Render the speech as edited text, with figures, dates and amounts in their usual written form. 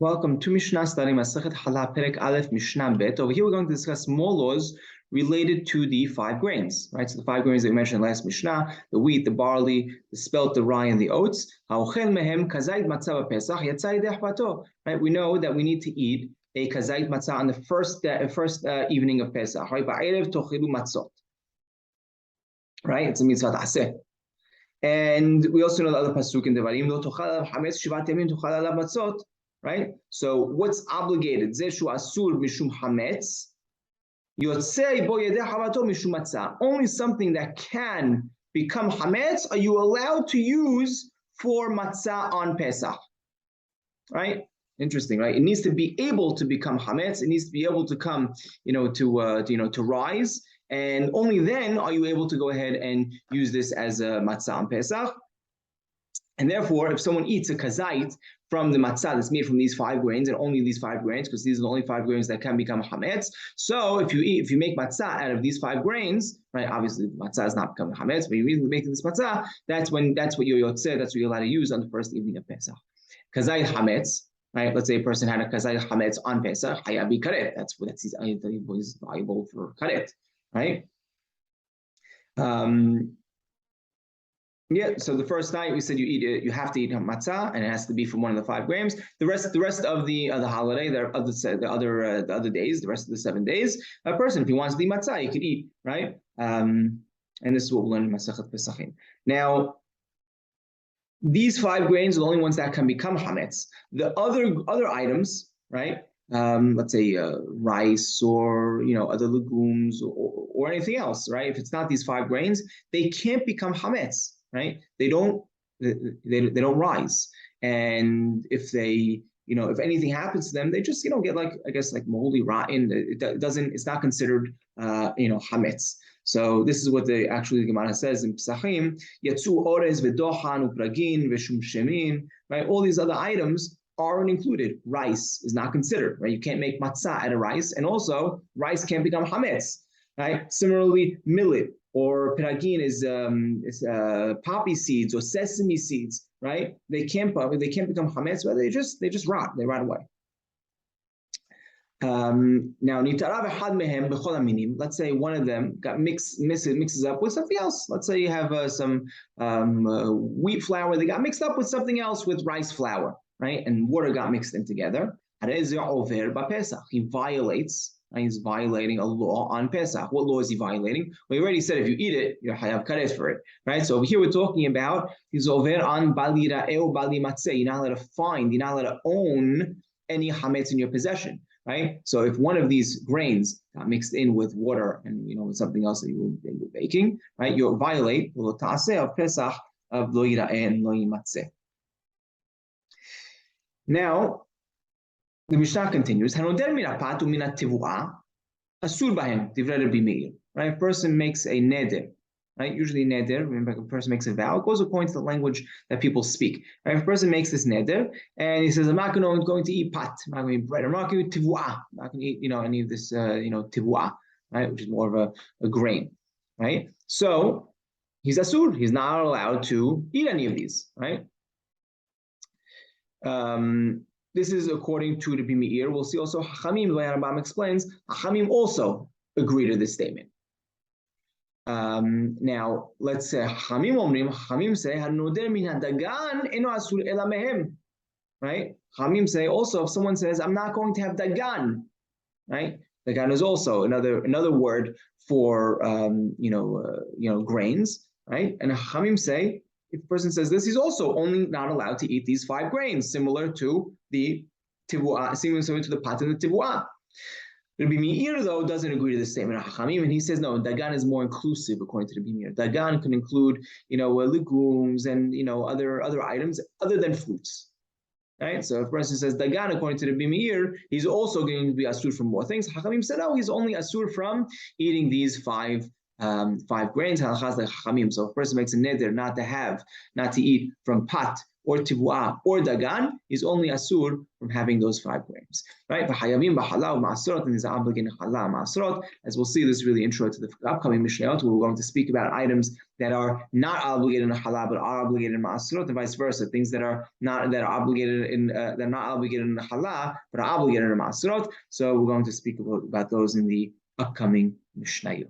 Welcome to Mishna study Masachet Hallah Perek Aleph Mishnah Bet. Over here we're going to discuss more laws related to the 5 grains, right? So the 5 grains that we mentioned last Mishnah, the wheat, the barley, the spelt, the rye, and the oats. Right? We know that we need to eat a kazait matzah on the first evening of Pesach, right? Right? It's a mitzvah ta'aseh. And we also know the other pasuk in Devarim, lo tochal alav hametz shivat yamim tochal alav matzot. Right? So what's obligated? Zeshu asur mishum hametz, yotzei bo yedeh havato mishum matzah. Only something that can become hametz are you allowed to use for matzah on Pesach. Right? Interesting, right? It needs to be able to become hametz. It needs to be able to come, to rise, and only then are you able to go ahead and use this as a matzah on Pesach. And therefore, if someone eats a kazait from the matzah that's made from these 5 grains, and only these 5 grains, because these are the only 5 grains that can become hametz. So if you make matzah out of these 5 grains, right? Obviously, matzah is not becoming hametz, but you're making this matzah. That's what you're yotzeh. That's what you're allowed to use on the first evening of Pesach. Kazait hametz, right? Let's say a person had a kazait hametz on Pesach, hayabi karet. That's his valuable for karet, right? Yeah, so the first night we said you have to eat matzah, and it has to be from one of the 5 grains. The rest of the holiday, the other days, the rest of the 7 days, a person, if he wants to eat matzah, he could eat, right? And this is what we'll learn in Masachet Pesachim. Now, these 5 grains are the only ones that can become hametz. The other items, right? Let's say rice or other legumes or anything else, right? If it's not these 5 grains, they can't become hametz. Right? They don't rise, and if they if anything happens to them, they just get like moldy, rotten. It's not considered hametz. So this is what the Gemara says in Pesachim: Yatsu orez v'dohan upragin v'shum shemin. Right? All these other items aren't included. Rice is not considered. Right? You can't make matzah out of rice, and also rice can't become hametz. Right? Similarly, millet or piragin is poppy seeds or sesame seeds, right? They can't become hametz, but they just rot. They rot away. Now, let's say one of them got mixes up with something else. Let's say you have some wheat flour. They got mixed up with something else, with rice flour, right? And water got mixed in together. He violates. He's violating a law on Pesach. What law is he violating? Well, he already said if you eat it, you're hayav karet for it, right? So over here we're talking about he's over on bali ra'eh bali matzeh. You're not allowed to find, you're not allowed to own any hametz in your possession, right? So if one of these grains got mixed in with water and with something else that you were baking, right? You violate lo ta'aseh of Pesach of lo yira'eh and lo yimatzeh. Now, the Mishnah continues, right? A person makes a neder, right? Usually neder, remember, a person makes a vow. It goes according to the language that people speak. Right? If a person makes this neder and he says, I'm not going to eat pat, I'm not going to eat bread, I'm not going to eat tivuah, I'm not going to eat any of this tivuah, right? Which is more of a grain, right? So he's asur, he's not allowed to eat any of these, right? This is according to the Meir. We'll see also Hachamim, the way Rambam explains, Hachamim also agree to this statement. Now, let's say Hachamim say, Hanoder min hadagan eno asur ela mehem. Right? Hachamim say also, if someone says, I'm not going to have dagan, right? Dagan is also another word for grains, right? And Hachamim say, if a person says this, he's also only not allowed to eat these 5 grains, similar to the tivuah, similar to the pat and the tivuah. Rabbi Meir, though, doesn't agree to this statement of Hachamim, and he says, no, dagan is more inclusive, according to Rabbi Meir. Dagan can include, legumes and, other items other than fruits. Right? So if a person says dagan, according to Rabbi Meir, he's also going to be asur from more things. Hachamim said, no, he's only asur from eating these 5 grains. So if a person makes a neder not to eat from pat or tivuah, or dagan, he's only asur from having those 5 grains. Right? And he's obligated in hallah ma'asrot. As we'll see, this is really intro to the upcoming Mishnayot, where we're going to speak about items that are not obligated in hallah but are obligated in ma'asrot, and vice versa. Things that are not obligated in they're not obligated in hallah but are obligated in ma'asrot. So we're going to speak about those in the upcoming Mishnayot.